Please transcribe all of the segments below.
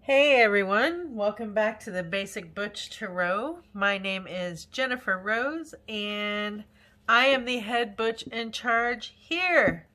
Hey everyone, welcome back to the Basic Butch Tarot. My name is Jennifer Rose and I am the head butch in charge here.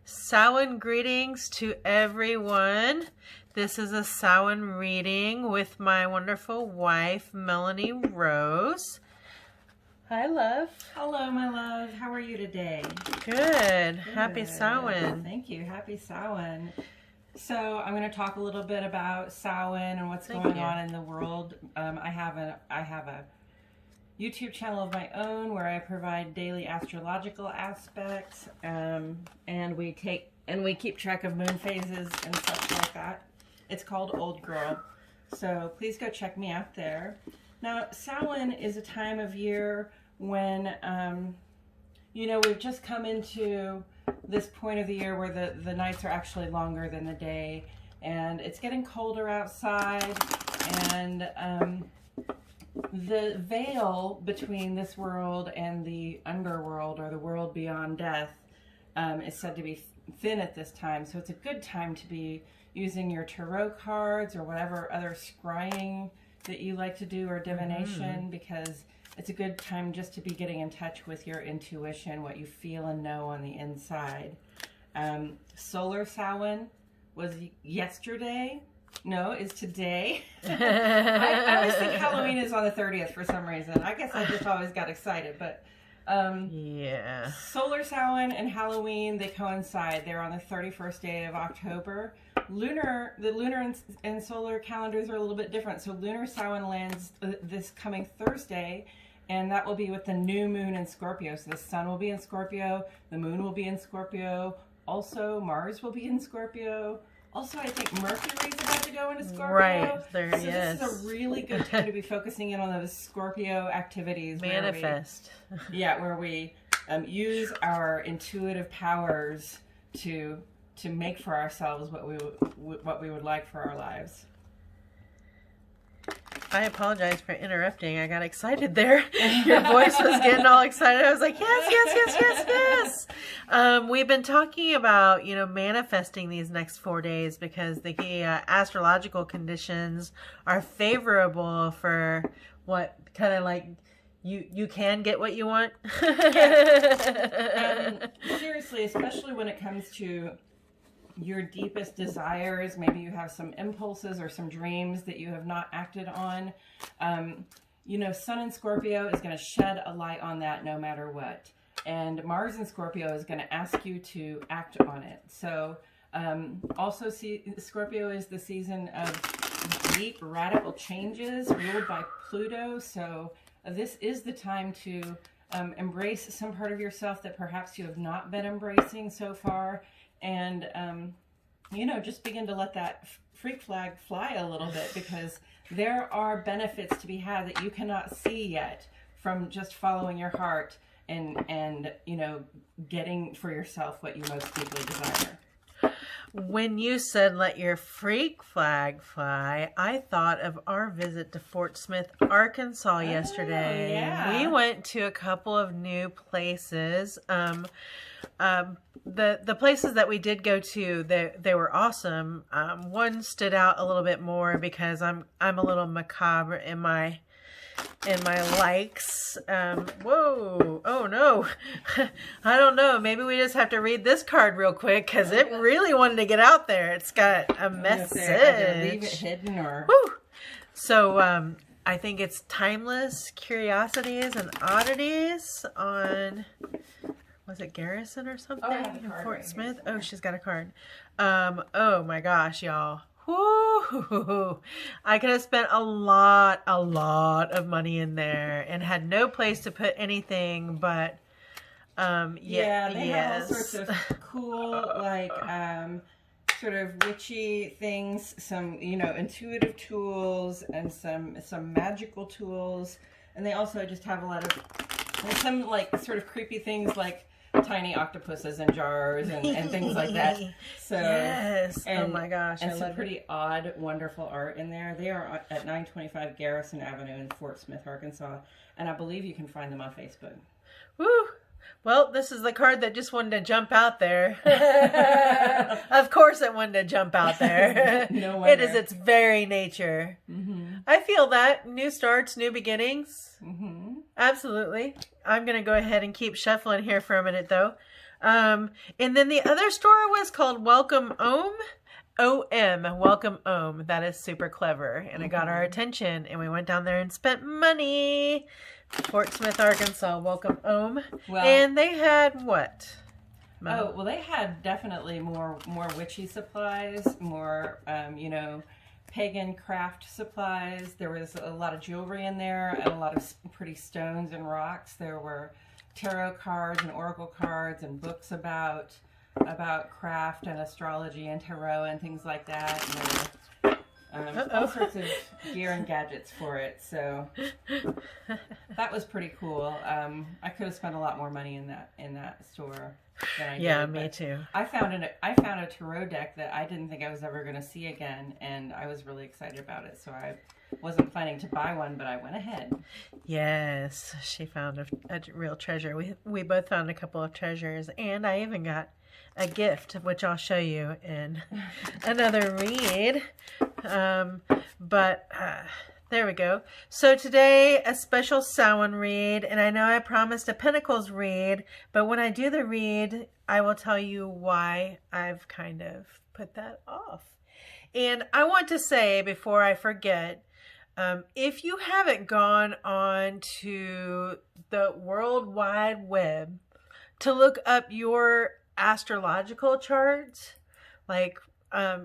Samhain greetings to everyone. This is a Samhain reading with my wonderful wife, Melanie Rose. Hi, love. Hello, my love. How are you today? Good. Happy Samhain. Thank you. Happy Samhain. So I'm going to talk a little bit about Samhain and what's going on in the world. I have a YouTube channel of my own where I provide daily astrological aspects, and we keep track of moon phases and stuff like that. It's called Old Girl. So please go check me out there. Now, Samhain is a time of year when we've just come into this point of the year where the nights are actually longer than the day, and it's getting colder outside, and the veil between this world and the underworld, or the world beyond death, is said to be thin at this time. So it's a good time to be using your tarot cards or whatever other scrying that you like to do, or divination, because it's a good time just to be getting in touch with your intuition, what you feel and know on the inside. Solar Samhain was yesterday. No, is today. I always think Halloween is on the 30th for some reason. I guess I just always got excited. But yeah. Solar Samhain and Halloween, they coincide. They're on the 31st day of October. The lunar and solar calendars are a little bit different. So Lunar Samhain lands this coming Thursday, and that will be with the new moon in Scorpio. So the sun will be in Scorpio, the moon will be in Scorpio, also Mars will be in Scorpio. Also, I think Mercury's about to go into Scorpio. Right, there, so yes. This is a really good time to be focusing in on those Scorpio activities. Manifest. Where we use our intuitive powers to make for ourselves what we would like for our lives. I apologize for interrupting. I got excited there. Your voice was getting all excited. I was like, yes. We've been talking about, manifesting these next 4 days because the astrological conditions are favorable for what kind of like you can get what you want. Seriously, especially when it comes to your deepest desires. Maybe you have some impulses or some dreams that you have not acted on. Sun in Scorpio is going to shed a light on that no matter what. And Mars in Scorpio is going to ask you to act on it. So also Scorpio is the season of deep radical changes ruled by Pluto. So this is the time to embrace some part of yourself that perhaps you have not been embracing so far. And, just begin to let that freak flag fly a little bit, because there are benefits to be had that you cannot see yet from just following your heart and getting for yourself what you most deeply desire. When you said let your freak flag fly, I thought of our visit to Fort Smith, Arkansas yesterday. Yeah. We went to a couple of new places. The places that we did go to, they were awesome. One stood out a little bit more because I'm a little macabre in my likes. Whoa, oh no. I don't know. Maybe we just have to read this card real quick because it really wanted to get out there. It's got a message. Leave it hidden or... Woo! So I think it's Timeless Curiosities and Oddities on... Was it Garrison or something? In Fort Smith? Oh, she's got a card. Oh my gosh, y'all. Woo! I could have spent a lot of money in there and had no place to put anything, but they have all sorts of cool, like sort of witchy things, some intuitive tools and some magical tools, and they also just have a lot of some like sort of creepy things like tiny octopuses in jars and things like that. So yes. Oh my gosh. And some pretty odd, wonderful art in there. They are at 925 Garrison Avenue in Fort Smith, Arkansas. And I believe you can find them on Facebook. Woo! Well, this is the card that just wanted to jump out there. Of course it wanted to jump out there. No wonder. It is its very nature. Mm-hmm. I feel that. New starts, new beginnings. Mm-hmm. Absolutely. I'm going to go ahead and keep shuffling here for a minute, though. And then the other store was called Welcome Om. O-M, Welcome Om. That is super clever. And it got our attention. And we went down there and spent money. Fort Smith, Arkansas. Welcome Om. Well, and they had what? Oh, well, they had definitely more witchy supplies, more, pagan craft supplies. There was a lot of jewelry in there and a lot of pretty stones and rocks. There were tarot cards and oracle cards and books about craft and astrology and tarot and things like that. And there were all sorts of gear and gadgets for it. So that was pretty cool. I could have spent a lot more money in that store than I did. Yeah, me too. I found a tarot deck that I didn't think I was ever going to see again, and I was really excited about it. So I wasn't planning to buy one, but I went ahead. Yes, she found a real treasure. We both found a couple of treasures, and I even got a gift, which I'll show you in another read. There we go. So today, a special Samhain read, and I know I promised a Pentacles read, but when I do the read, I will tell you why I've kind of put that off. And I want to say, before I forget, if you haven't gone on to the World Wide Web to look up your astrological charts,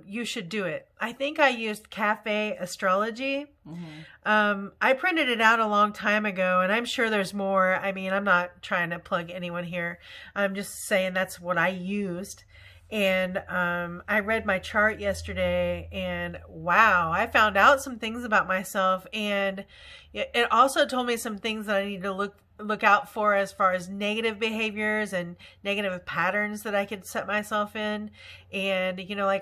you should do it. I think I used Cafe Astrology. Mm-hmm. I printed it out a long time ago, and I'm sure there's more. I mean, I'm not trying to plug anyone here. I'm just saying that's what I used. And I read my chart yesterday, and wow, I found out some things about myself, and it also told me some things that I need to look out for as far as negative behaviors and negative patterns that I could set myself in. And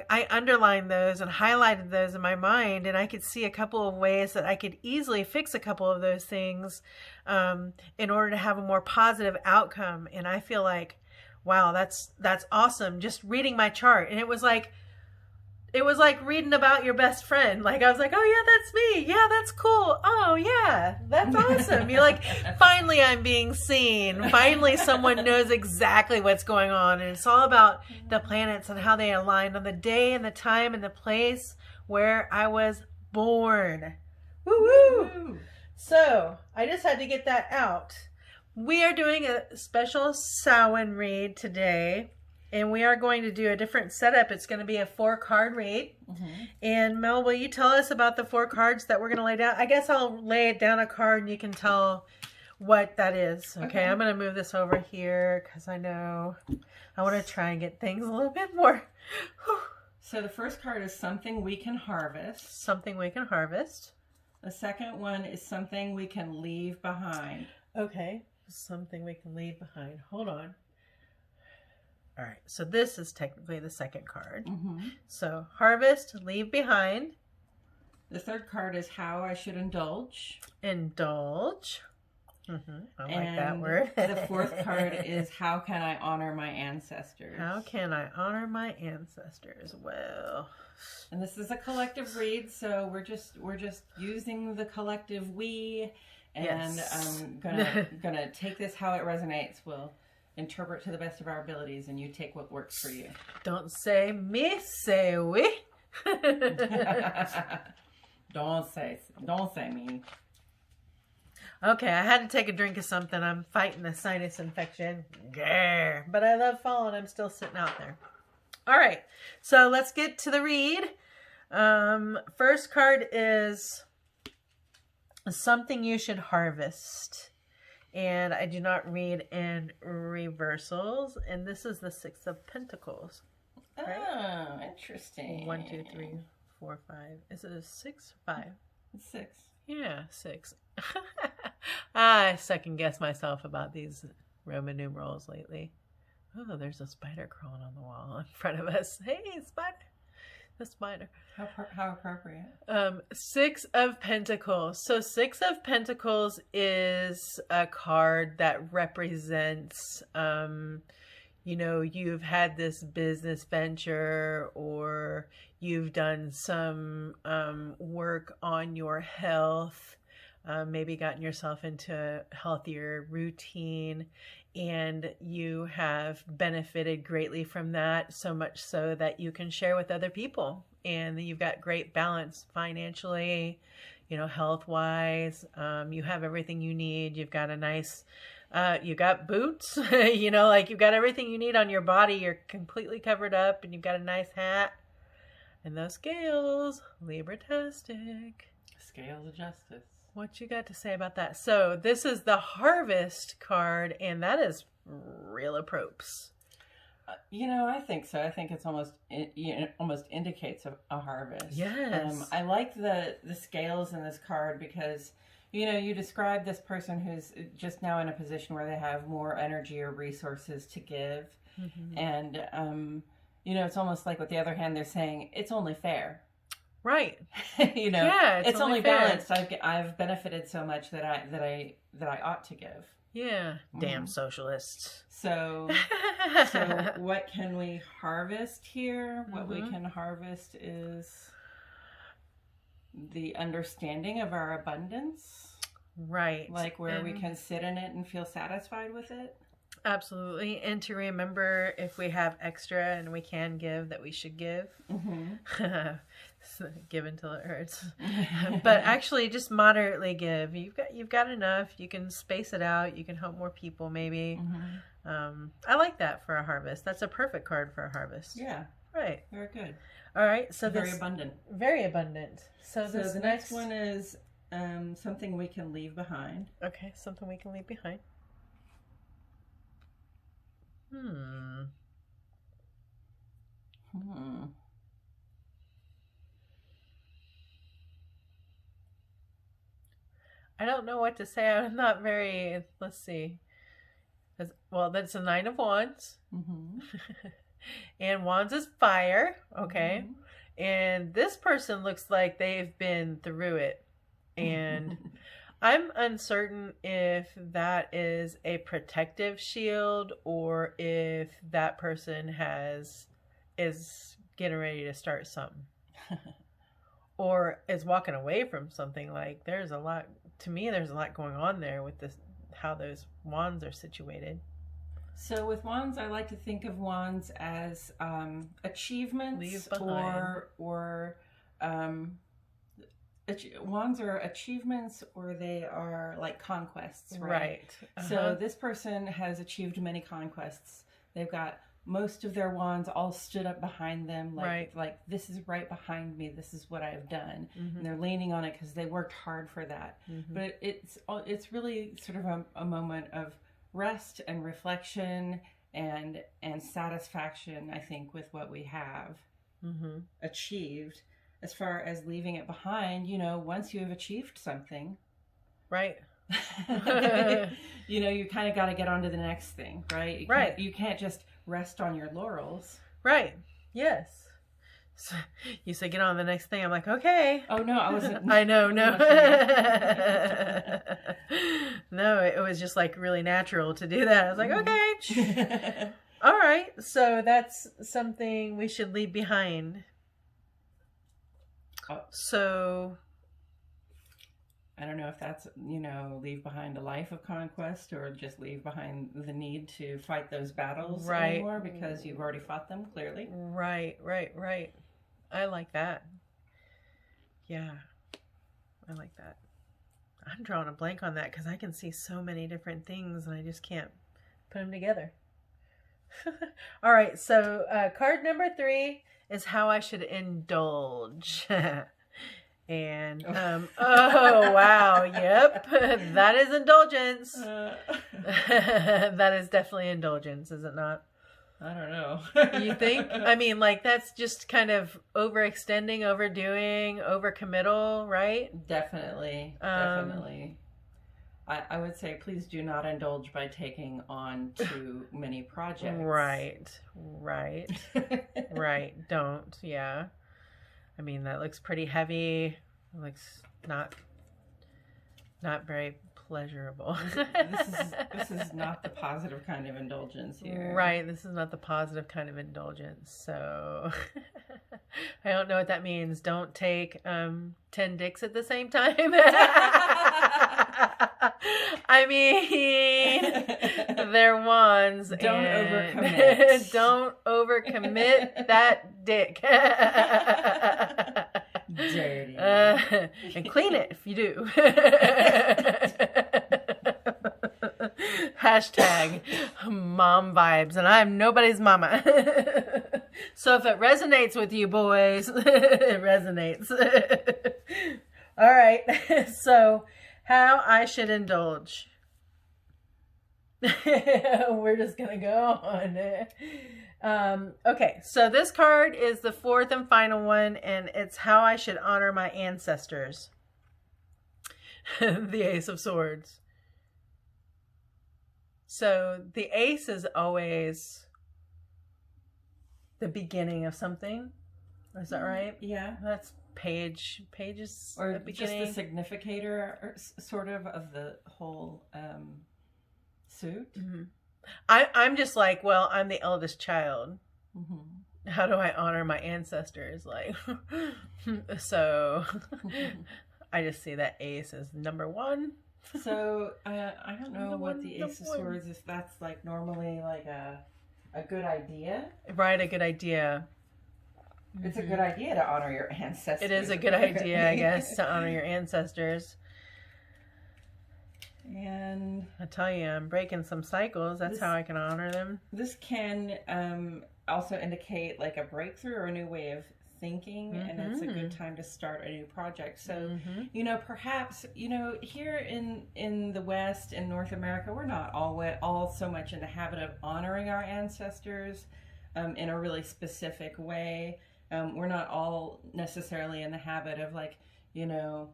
I underlined those and highlighted those in my mind, and I could see a couple of ways that I could easily fix a couple of those things in order to have a more positive outcome. And I feel like, wow, that's awesome. Just reading my chart, and it was like reading about your best friend. I was like, oh yeah, that's me. Yeah, that's cool. Oh yeah, that's awesome. You're like, finally I'm being seen. Finally someone knows exactly what's going on. And it's all about the planets and how they aligned on the day and the time and the place where I was born. Woo-woo! So I just had to get that out. We are doing a special Samhain read today. And we are going to do a different setup. It's going to be a 4-card read. Mm-hmm. And Mel, will you tell us about the 4 cards that we're going to lay down? I guess I'll lay it down a card and you can tell what that is. Okay. I'm going to move this over here because I know I want to try and get things a little bit more. So the first card is something we can harvest. Something we can harvest. The second one is something we can leave behind. Okay. Something we can leave behind. Hold on. All right, so this is technically the second card. Mm-hmm. So harvest, leave behind. The third card is how I should indulge. Indulge. Mm-hmm. I like that word. The fourth card is how can I honor my ancestors? How can I honor my ancestors? Well, and this is a collective read, so we're just using the collective we, and yes. I'm gonna take this how it resonates. We'll interpret to the best of our abilities, and you take what works for you. Don't say me, say we. Don't say me. Okay, I had to take a drink of something. I'm fighting a sinus infection. Grr. But I love fall, and I'm still sitting out there. All right, so let's get to the read. First card is something you should harvest. And I do not read in reversals. And this is the 6 of Pentacles. Right? Oh, interesting. 1, 2, 3, 4, 5. Is it a 6 or 5? It's 6. Yeah, 6. I second guess myself about these Roman numerals lately. Oh, there's a spider crawling on the wall in front of us. Hey, spider. a spider. How appropriate. 6 of Pentacles. So 6 of Pentacles is a card that represents, you know, you've had this business venture, or you've done some work on your health, maybe gotten yourself into a healthier routine, and you have benefited greatly from that, so much so that you can share with other people. And you've got great balance financially, you know, health-wise. You have everything you need. You've got a nice, you got boots, you know, like you've got everything you need on your body. You're completely covered up, and you've got a nice hat. And those scales, Libra-tastic. Scales of justice. What you got to say about that? So this is the Harvest card, and that is real approps. You know, I think so. I think it's almost, it almost indicates a harvest. Yes. I like the scales in this card because, you know, you describe this person who's just now in a position where they have more energy or resources to give. Mm-hmm. And, you know, it's almost like with the other hand, they're saying it's only fair. Right. You know, yeah, it's only balanced. I've benefited so much that I ought to give. Yeah. Damn socialists. So what can we harvest here? What we can harvest is the understanding of our abundance. Right. Like where we can sit in it and feel satisfied with it. Absolutely. And to remember, if we have extra and we can give, that we should give. Mm-hmm. Give until it hurts. But actually just moderately give. You've got enough. You can space it out. You can help more people maybe. Mm-hmm. I like that for a harvest. That's a perfect card for a harvest. Yeah. Right. Very good. All right. So very abundant. Very abundant. So the next one is something we can leave behind. Okay. Something we can leave behind. I don't know what to say. I'm not very, let's see. Well, that's a 9 of Wands. Mm-hmm. And Wands is fire. Okay. Mm-hmm. And this person looks like they've been through it. And I'm uncertain if that is a protective shield or if that person is getting ready to start something. Or is walking away from something. Like there's a lot going on there with this, how those wands are situated. So with wands, I like to think of wands as achievements or wands are achievements, or they are like conquests, right? So this person has achieved many conquests. They've got most of their wands all stood up behind them, like this is right behind me. This is what I've done, and they're leaning on it because they worked hard for that. But it's really sort of a moment of rest and reflection and satisfaction, I think, with what we have achieved. As far as leaving it behind, you know, once you have achieved something, right? You know, you kind of got to get on to the next thing, right? You can't just rest on your laurels. Right. Yes. So you said get on the next thing. I'm like, okay. Oh, no, I wasn't. I know, no. No, it was just like really natural to do that. I was like, okay. All right. So that's something we should leave behind. So I don't know if that's, you know, leave behind a life of conquest or just leave behind the need to fight those battles anymore because you've already fought them, clearly. Right. I like that. Yeah, I like that. I'm drawing a blank on that because I can see so many different things and I just can't put them together. All right, so card number 3 is how I should indulge. And, oh, wow, yep, that is indulgence. That is definitely indulgence, is it not? I don't know. You think? I mean, like, that's just kind of overextending, overdoing, overcommittal, right? Definitely, definitely. I would say please do not indulge by taking on too many projects. Right. Right, don't, yeah. I mean, that looks pretty heavy. It looks not very pleasurable. This is not the positive kind of indulgence here. Right, this is not the positive kind of indulgence. So I don't know what that means. Don't take 10 dicks at the same time. I mean, they're wands. Don't overcommit. Don't overcommit that dick. Dirty. And clean it if you do. Hashtag mom vibes, and I'm nobody's mama. So if it resonates with you boys, it resonates. All right. So how I should indulge. We're just gonna go on. Okay, so this card is the fourth and final one, and it's how I should honor my ancestors. The Ace of Swords. So the ace is always the beginning of something. Is that right? Yeah. That's pages or the beginning. Just the significator or sort of the whole suit. Mm-hmm. I'm just like, well, I'm the eldest child. Mm-hmm. How do I honor my ancestors? Like, so I just see that ace as number one. So I don't know what the Ace of Swords, if that's like normally like a good idea. Right, a good idea. It's a good idea to honor your ancestors. It is a good idea, I guess, to honor your ancestors. And I tell you, I'm breaking some cycles. That's how I can honor them. This can also indicate like a breakthrough or a new way of thinking, mm-hmm. and it's a good time to start a new project. So, mm-hmm. you know, perhaps, you know, here in the West, in North America, we're not all so much in the habit of honoring our ancestors in a really specific way. We're not all necessarily in the habit of, like, you know,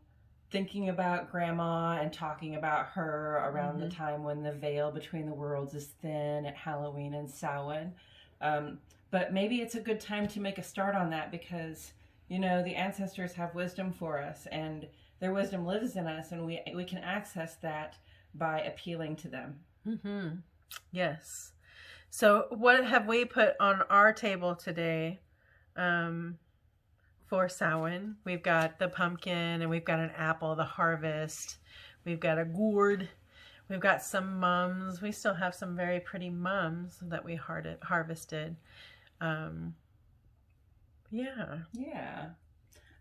thinking about grandma and talking about her around mm-hmm. the time when the veil between the worlds is thin at Halloween and Samhain. But maybe it's a good time to make a start on that because, you know, the ancestors have wisdom for us and their wisdom lives in us, and we can access that by appealing to them. Mm-hmm. Yes. So what have we put on our table today for Samhain? We've got the pumpkin, and we've got an apple, the harvest. We've got a gourd. We've got some mums. We still have some very pretty mums that we harvested. Yeah.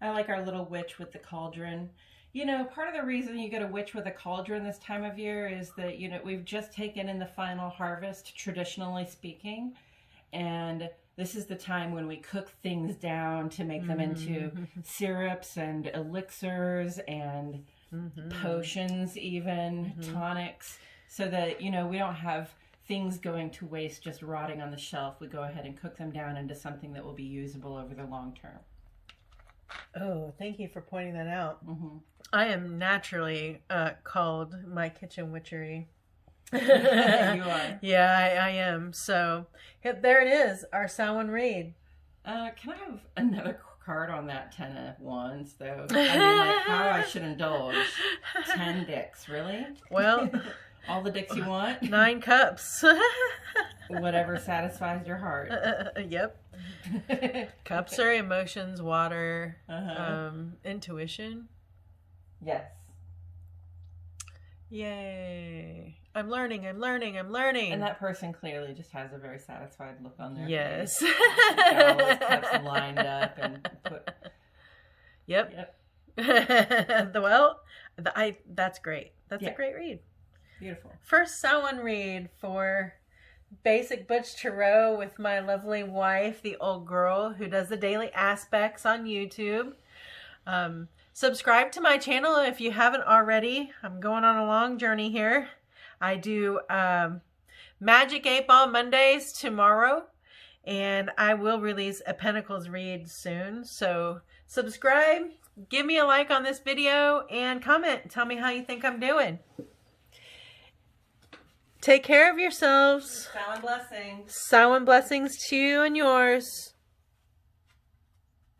I like our little witch with the cauldron. You know, part of the reason you get a witch with a cauldron this time of year is that, you know, we've just taken in the final harvest, traditionally speaking, and this is the time when we cook things down to make them into syrups and elixirs and potions, even tonics, so that, you know, we don't have things going to waste just rotting on the shelf. We go ahead and cook them down into something that will be usable over the long term. Oh, thank you for pointing that out. Mm-hmm. I am naturally called my kitchen witchery. You are. Yeah, I am. So there it is, our Samhain read. Can I have another card on that 10 of Wands, though? I mean, like, how I should indulge. 10 dicks, really? Well... All the dicks you want? 9 cups. Whatever satisfies your heart. Yep. Cups are emotions, water, intuition. Yes. Yay. I'm learning. And that person clearly just has a very satisfied look on their face. Yes. Got all those cups lined up and put... Yep. That's great. That's a great read. Beautiful. First Samhain read for Basic Butch Tarot with my lovely wife, the old girl who does the daily aspects on YouTube. Subscribe to my channel if you haven't already. I'm going on a long journey here. I do Magic 8 Ball Mondays tomorrow, and I will release a Pentacles read soon. So subscribe, give me a like on this video, and comment. Tell me how you think I'm doing. Take care of yourselves. Samhain blessings. Samhain blessings to you and yours.